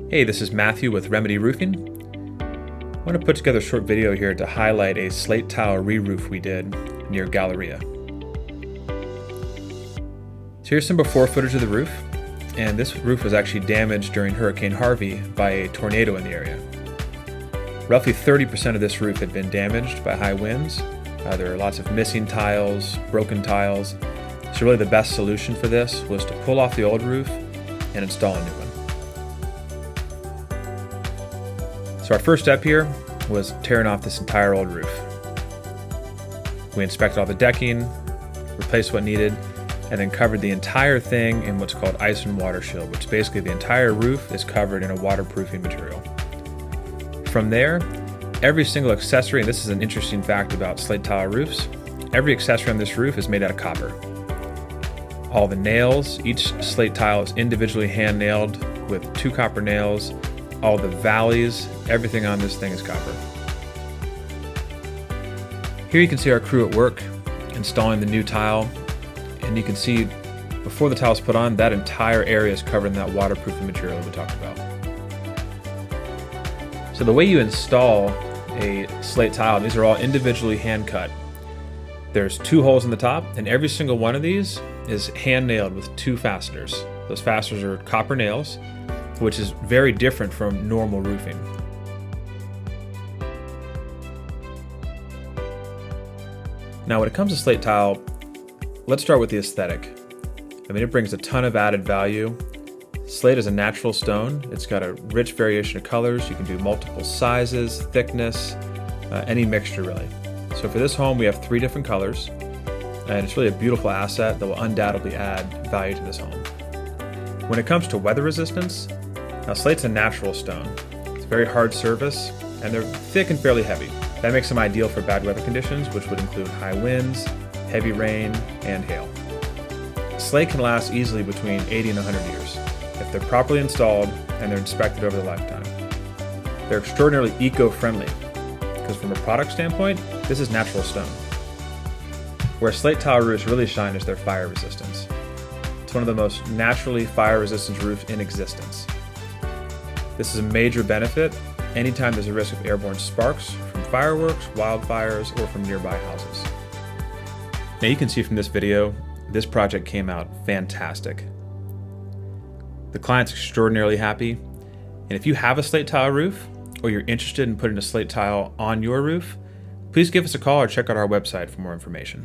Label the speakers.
Speaker 1: Hey, this is Matthew with Remedy Roofing. I want to put together a short video here to highlight a slate tile re-roof we did near Galleria. So here's some before footage of the roof, and this roof was actually damaged during Hurricane Harvey by a tornado in the area. Roughly 30% of this roof had been damaged by high winds. There are lots of missing tiles, broken tiles. So really the best solution for this was to pull off the old roof and install a new one. So our first step here was tearing off this entire old roof. We inspected all the decking, replaced what needed, and then covered the entire thing in what's called ice and water shield, which basically the entire roof is covered in a waterproofing material. From there, every single accessory, and this is an interesting fact about slate tile roofs, every accessory on this roof is made out of copper. All the nails, each slate tile is individually hand nailed with 2 copper nails. All the valleys, everything on this thing is copper. Here you can see our crew at work installing the new tile, and you can see before the tile is put on, that entire area is covered in that waterproofing material we talked about. So the way you install a slate tile, these are all individually hand cut. There's 2 holes in the top, and every single one of these is hand nailed with 2 fasteners. Those fasteners are copper nails, which is very different from normal roofing. Now when it comes to slate tile, let's start with the aesthetic. I mean, it brings a ton of added value. Slate is a natural stone. It's got a rich variation of colors. You can do multiple sizes, thickness, any mixture really. So for this home, we have 3 different colors, and it's really a beautiful asset that will undoubtedly add value to this home. When it comes to weather resistance, now slate's a natural stone. It's a very hard surface, and they're thick and fairly heavy. That makes them ideal for bad weather conditions, which would include high winds, heavy rain, and hail. Slate can last easily between 80 and 100 years if they're properly installed and they're inspected over the lifetime. They're extraordinarily eco-friendly because from a product standpoint, this is natural stone. Where slate tile roofs really shine is their fire resistance. It's one of the most naturally fire-resistant roofs in existence. This is a major benefit anytime there's a risk of airborne sparks from fireworks, wildfires, or from nearby houses. Now you can see from this video, this project came out fantastic. The client's extraordinarily happy, and if you have a slate tile roof, or you're interested in putting a slate tile on your roof, please give us a call or check out our website for more information.